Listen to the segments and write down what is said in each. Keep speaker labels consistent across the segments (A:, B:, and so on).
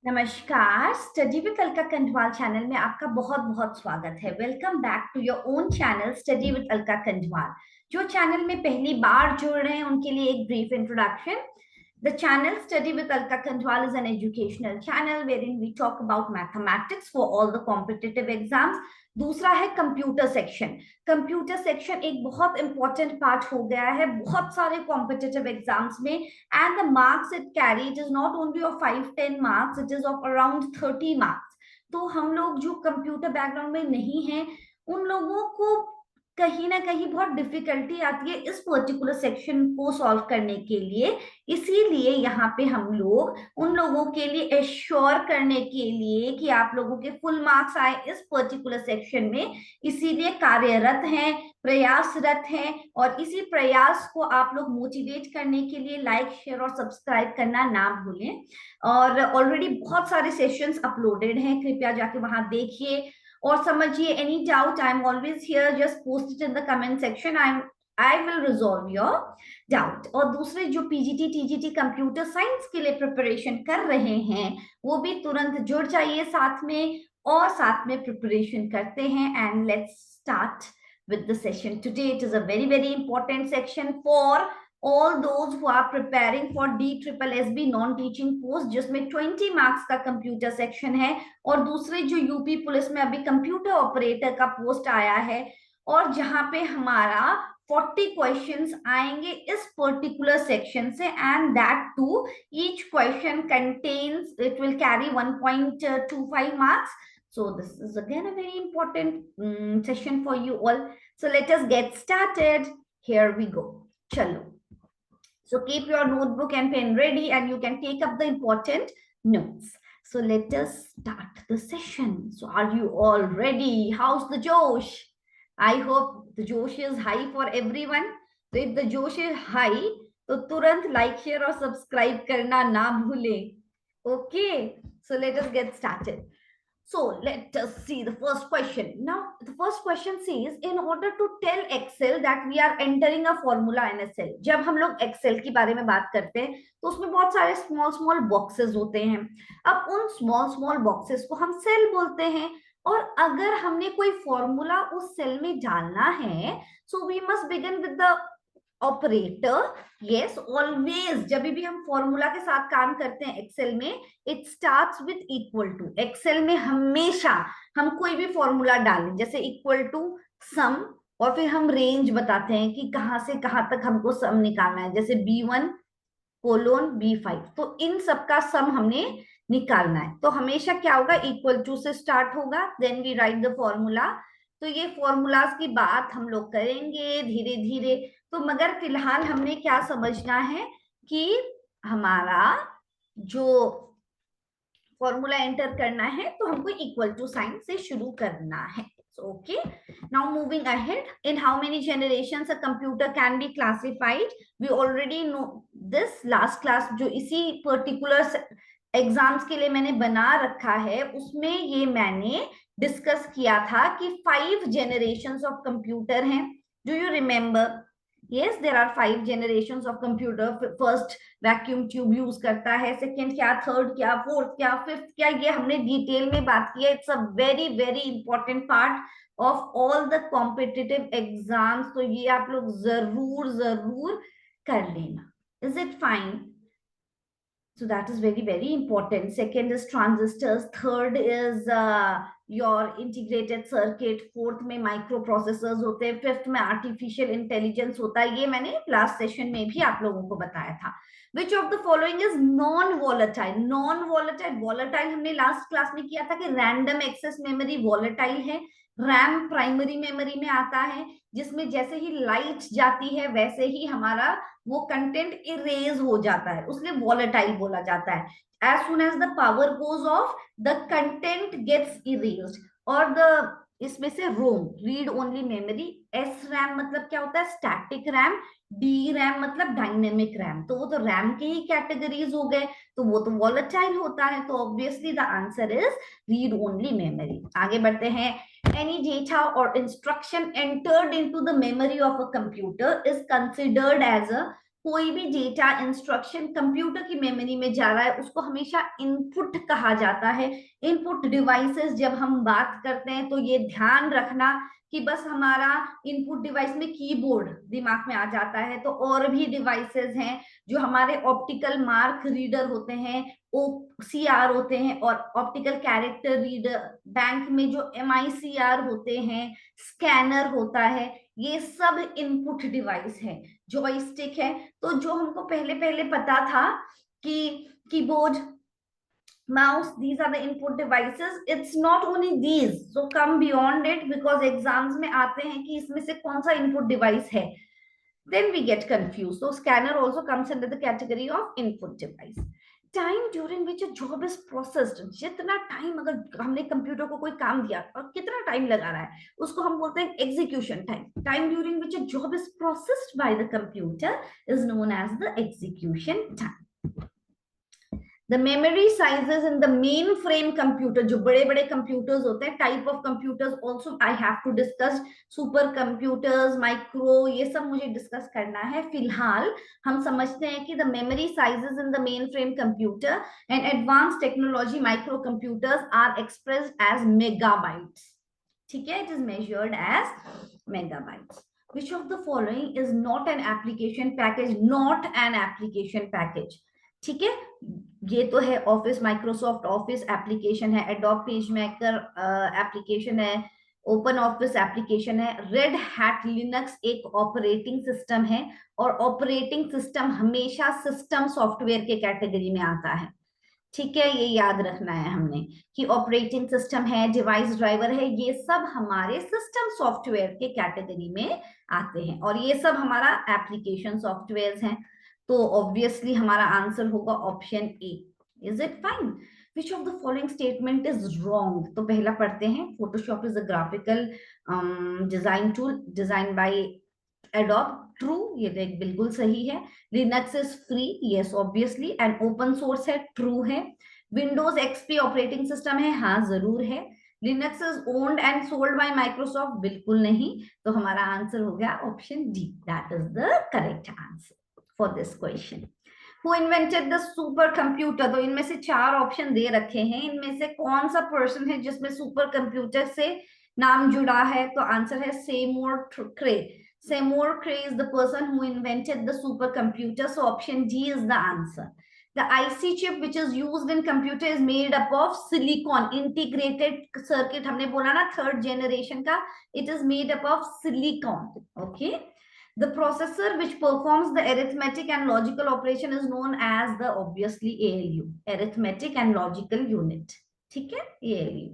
A: नमस्कार। Study with Alka Kanthwal channel में आपका बहुत बहुत स्वागत है। Welcome back to your own channel study with Alka Kanthwal. जो चैनल में पहली बार जुड़ रहे हैं उनके लिए एक brief introduction. The channel Study with Alka Kandwal is an educational channel wherein we talk about mathematics for all the competitive exams. दूसरा है कंप्यूटर सेक्शन। कंप्यूटर सेक्शन एक बहुत इंपॉर्टेंट पार्ट हो गया है बहुत सारे कॉम्पिटिटिव एग्जाम्स में, and the marks it carry it is not only of 5-10 marks, it is of around 30 marks. तो हम लोग जो कंप्यूटर बैकग्राउंड में नहीं है उन लोगों को कहीं ना कहीं बहुत डिफिकल्टी आती है इस पर्टिकुलर सेक्शन को सॉल्व करने के लिए। इसीलिए यहाँ पे हम लोग उन लोगों के लिए एश्योर करने के लिए कि आप लोगों के फुल मार्क्स आए इस पर्टिकुलर सेक्शन में, इसीलिए कार्यरत हैं, प्रयासरत हैं। और इसी प्रयास को आप लोग मोटिवेट करने के लिए लाइक, शेयर और सब्सक्राइब करना ना भूलें। और ऑलरेडी बहुत सारे सेशंस अपलोडेड हैं, कृपया जाके वहां देखिए और समझिए। Any doubt I am always here, just post it in the comment section, I will resolve your doubt. और दूसरे जो पीजीटी टीजीटी कंप्यूटर साइंस के लिए प्रिपरेशन कर रहे हैं वो भी तुरंत जुड़ जाइए साथ में, और साथ में प्रिपरेशन करते हैं। And let's start with the session today. It is a very important section for all those who are preparing for DSSB non-teaching post, जिसमें 20 मार्क्स का कंप्यूटर सेक्शन है। और दूसरे जो यूपी पुलिस में अभी कंप्यूटर ऑपरेटर का पोस्ट आया है, और जहां पे हमारा 40 क्वेश्चंस आएंगे इस पर्टिकुलर सेक्शन से, and that to each question contains, it will carry 1.25 marks. So this is again a very important session for you all. So let us get started. Here we go. Chalo. So keep your notebook and pen ready and you can take up the important notes. So let us start the session. So are you all ready? How's the Josh? I hope the Josh is high for everyone. So if the Josh is high, तो तुरंत like, share और subscribe करना ना भूलें. Okay. So let us get started. So let us see the first question. Now, the first question says, in order to tell Excel that we are entering a formula in a cell. जब हम लोग Excel की बारे में बात करते हैं तो उसमें बहुत सारे small boxes होते हैं। अब उन small boxes को हम cell बोलते हैं, और अगर हमने कोई फॉर्मूला उस सेल में डालना है, so we must begin with the operator. Yes, always जब भी हम फॉर्मूला के साथ काम करते हैं एक्सेल में, it starts with equal to. Excel में हमेशा हम कोई भी फॉर्मूला डालें, जैसे इक्वल टू सम, और फिर हम रेंज बताते हैं कि कहां से कहां तक हमको सम निकालना है, जैसे B1 कोलोन B5। तो इन सब का सम हमने निकालना है, तो हमेशा क्या होगा, इक्वल टू से स्टार्ट होगा, then we write the formula. तो ये फॉर्मूलाज की बात हम लोग करेंगे धीरे धीरे। तो मगर फिलहाल हमने क्या समझना है कि हमारा जो फॉर्मूला एंटर करना है तो हमको इक्वल टू साइन से शुरू करना है। Okay, now moving ahead, in how many generations a computer can be classified? We already know this. Last class जो इसी particular एग्जाम्स के लिए मैंने बना रखा है उसमें ये मैंने डिस्कस किया था कि 5 generations of computer हैं। Do you remember? Yes, there are 5 generations of computer. First vacuum tube use करता है, सेकेंड क्या, थर्ड क्या, फोर्थ क्या, फिफ्थ क्या, ये हमने डिटेल में बात की है। It's a very important part of all the competitive exams, तो ये आप लोग जरूर कर लेना। Is it fine? So that is very important. Second is transistors, third is your integrated circuit, fourth में microprocessors होते हैं, fifth में artificial intelligence होता है। ये मैंने last session में भी आप लोगों को बताया था। Which of the following is non-volatile? Non-volatile, volatile हमने last class में किया था कि random access memory volatile है। रैम प्राइमरी मेमोरी में आता है, जिसमें जैसे ही लाइट जाती है वैसे ही हमारा वो कंटेंट इरेज हो जाता है, उसलिए वॉलेटाइल बोला जाता है। As soon as the power goes off the content gets erased. और द इसमें से ROM, read only memory. S RAM मतलब क्या होता है, स्टैटिक रैम। डी रैम मतलब डायनेमिक रैम। तो वो तो रैम के ही कैटेगरीज हो गए, तो वो तो वॉलेटाइल होता है, तो obviously the answer is read only memory. आगे बढ़ते हैं। Any data or instruction entered into the memory of a computer is considered as a कोई भी डेटा इंस्ट्रक्शन कंप्यूटर की मेमोरी में जा रहा है उसको हमेशा इनपुट कहा जाता है। इनपुट डिवाइसेस जब हम बात करते हैं तो ये ध्यान रखना कि बस हमारा इनपुट डिवाइस में कीबोर्ड दिमाग में आ जाता है, तो और भी डिवाइसेस हैं जो हमारे ऑप्टिकल मार्क रीडर होते हैं, OCR होते हैं, और ऑप्टिकल कैरेक्टर रीडर, बैंक में जो MICR होते हैं, स्कैनर होता है, ये सब इनपुट डिवाइस है। जॉयस्टिक है, तो जो हमको पहले पहले पता था कि keyboard, mouse, these are the input devices. It's not only these, so come beyond it, because exams में आते हैं कि इसमें से कौन सा input device है, then we get confused. So scanner also comes under the category of input device. Time during which a job is processed, जितना टाइम अगर हमने कंप्यूटर को कोई काम दिया और कितना टाइम लगा रहा है उसको हम बोलते हैं execution time. Time during which a job is processed by the computer is known as the execution time. The memory sizes in the mainframe computer, जो बड़े बड़े computers होते हैं, type of computers also I have to discuss, super computers, micro, ये सब मुझे discuss करना है। फिलहाल हम समझते हैं कि the memory sizes in the mainframe computer and advanced technology microcomputers are expressed as megabytes। ठीक है, it is measured as megabytes। Which of the following is not an application package? Not an application package। ठीक है, ये तो है office, Microsoft office application है, adobe page maker application है, open office application है, रेड हैट लिनक्स एक operating system है, और ऑपरेटिंग सिस्टम हमेशा सिस्टम सॉफ्टवेयर के कैटेगरी में आता है। ठीक है, ये याद रखना है हमने कि ऑपरेटिंग सिस्टम है, डिवाइस ड्राइवर है, ये सब हमारे सिस्टम सॉफ्टवेयर के कैटेगरी में आते हैं, और ये सब हमारा एप्लीकेशन सॉफ्टवेयर हैं। तो ऑब्वियसली हमारा आंसर होगा option A. Is it fine? Which of the following statement is wrong? तो पहला पढ़ते हैं, Photoshop is a graphical design tool design by adobe. True, ये तो एक बिल्कुल सही है। Linux is free, yes obviously, and open source है, ट्रू है। विंडोज एक्सपी ऑपरेटिंग सिस्टम है, हाँ जरूर है। Linux is owned and sold by Microsoft, बिल्कुल नहीं। तो हमारा आंसर हो गया option D, that is the correct answer for this question. Who invented the super computer? तो इनमें से चार ऑप्शन दे रखे हैं, इनमें से कौन सा पर्सन है जिसमें सुपर कंप्यूटर से नाम जुड़ा है? तो आंसर है Seymour cray. Seymour Cray is the person who invented the supercomputer. So option D is the answer. The IC chip which is used in computer is made up of silicon, integrated circuit हमने बोला ना third generation का, it is made up of silicon. Okay. The processor which performs the arithmetic and logical operation is known as the obviously ALU, arithmetic and logical unit. ठीक है, ALU.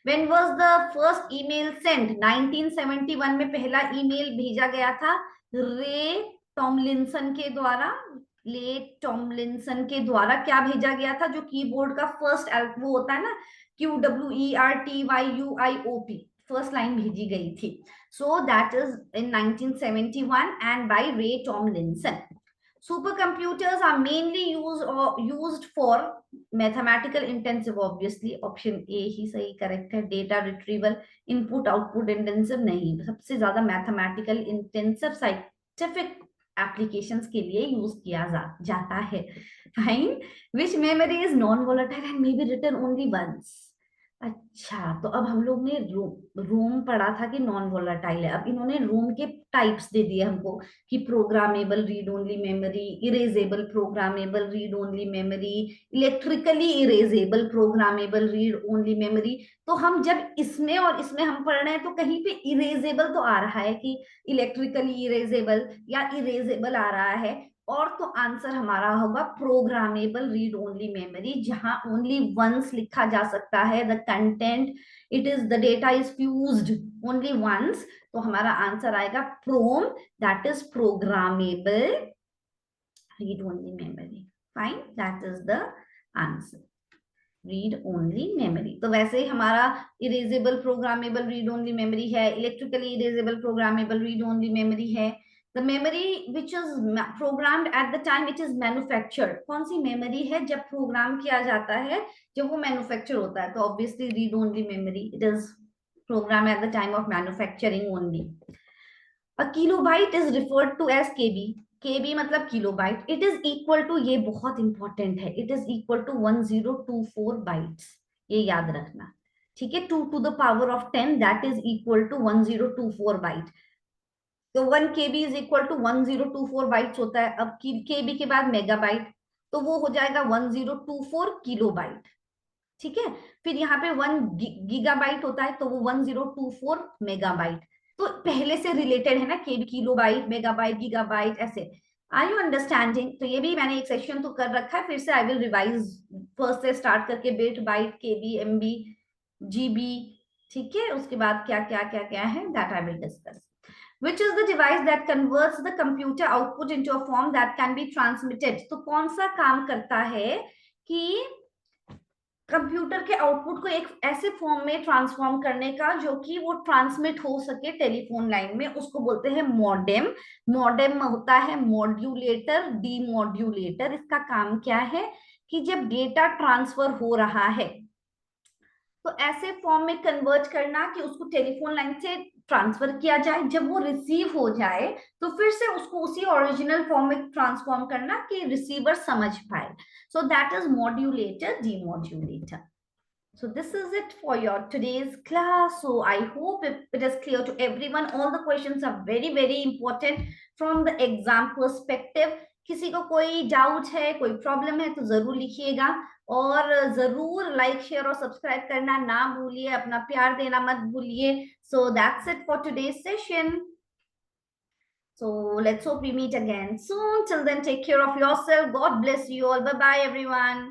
A: When was the first email sent? 1971 में पहला email भेजा गया था रे Tomlinson के द्वारा। क्या भेजा गया था? जो कीबोर्ड का फर्स्ट वो होता है ना, QWERTYUIOP, फर्स्ट लाइन भेजी गई थी। So that is in 1971 and by Ray Tomlinson. Supercomputers are mainly used for mathematical intensive, obviously option A ही सही करेक्ट है। Data retrieval, input output intensive नहीं, सबसे ज्यादा मैथमेटिकल इंटेंसिव साइंटिफिक एप्लीकेशंस के लिए यूज किया जाता है। Fine. Which memory is non volatile and may be written only once? अच्छा, तो अब हम लोग ने रोम पढ़ा था कि नॉन वोलेटाइल है, अब इन्होंने रोम के टाइप्स दे दिए हमको कि programmable read only memory, erasable programmable read only memory, electrically erasable programmable read only memory. तो हम जब इसमें और इसमें हम पढ़ रहे हैं तो कहीं पे इरेजेबल तो आ रहा है कि इलेक्ट्रिकली इरेजेबल या इरेजेबल आ रहा है, और तो आंसर हमारा होगा प्रोग्रामेबल रीड ओनली मेमोरी, जहां ओनली वंस लिखा जा सकता है the content, it is the data is fused only once. तो हमारा आंसर आएगा PROM, that is programmable read only memory. Fine, that is the answer, read only memory. तो वैसे ही हमारा erasable programmable read only memory है, electrically erasable programmable read only memory है। The memory which is programmed at the time it is manufactured, कौन सी memory है जब programme किया जाता है, जब वो मैन्युफैक्चर होता है? तो obviously read only memory, it is program at the time of manufacturing only. A kilobyte is referred to as KB. KB मतलब kilobyte, it is equal to, ये बहुत इंपॉर्टेंट है, it is equal to 1024 bytes, ये याद रखना, ठीक है। 2 to the power of 10 that is equal to 1024 byte. तो 1 KB इज इक्वल टू 1024 बाइट्स होता है। अब KB के बाद मेगाबाइट, तो वो हो जाएगा 1024 किलोबाइट, ठीक है। फिर यहाँ पे 1 गीगाबाइट होता है, तो वो 1024 मेगाबाइट। तो पहले से रिलेटेड है ना, KB, किलोबाइट, मेगाबाइट, गीगाबाइट, ऐसे। Are you understanding? तो ये भी मैंने एक सेक्शन तो कर रखा है, फिर से आई विल रिवाइज फर्स्ट से स्टार्ट करके, bit, byte, KB, MB, GB, ठीक है। उसके बाद क्या क्या क्या क्या है, that I will discuss. Which is the device that converts the computer output into a form that can be transmitted? तो कौन सा काम करता है कि कंप्यूटर के आउटपुट को एक ऐसे फॉर्म में ट्रांसफॉर्म करने का जो कि वो ट्रांसमिट हो सके टेलीफोन लाइन में, उसको बोलते हैं मॉडेम। मॉडेम होता है मॉड्यूलेटर, डीमॉड्यूलेटर। इसका काम क्या है कि जब डेटा ट्रांसफर हो रहा है तो ऐसे फॉर्म में कन्वर्ट करना कि उसको टेलीफोन लाइन से ट्रांसफर किया जाए, जब वो रिसीव हो जाए तो फिर से उसको उसी ओरिजिनल फॉर्म में ट्रांसफॉर्म करना कि रिसीवर समझ पाए। सो that is modulator, demodulator. So this is it for your today's class. So I hope it is clear to everyone. All the questions are very very important from the exam perspective. किसी को कोई doubt है, कोई problem है, तो जरूर लिखिएगा, और जरूर लाइक, शेयर और सब्सक्राइब करना ना भूलिए, अपना प्यार देना मत भूलिए. So that's it for today's session. So let's hope we meet again soon. Till then, take care of yourself. God bless you all. Bye bye everyone.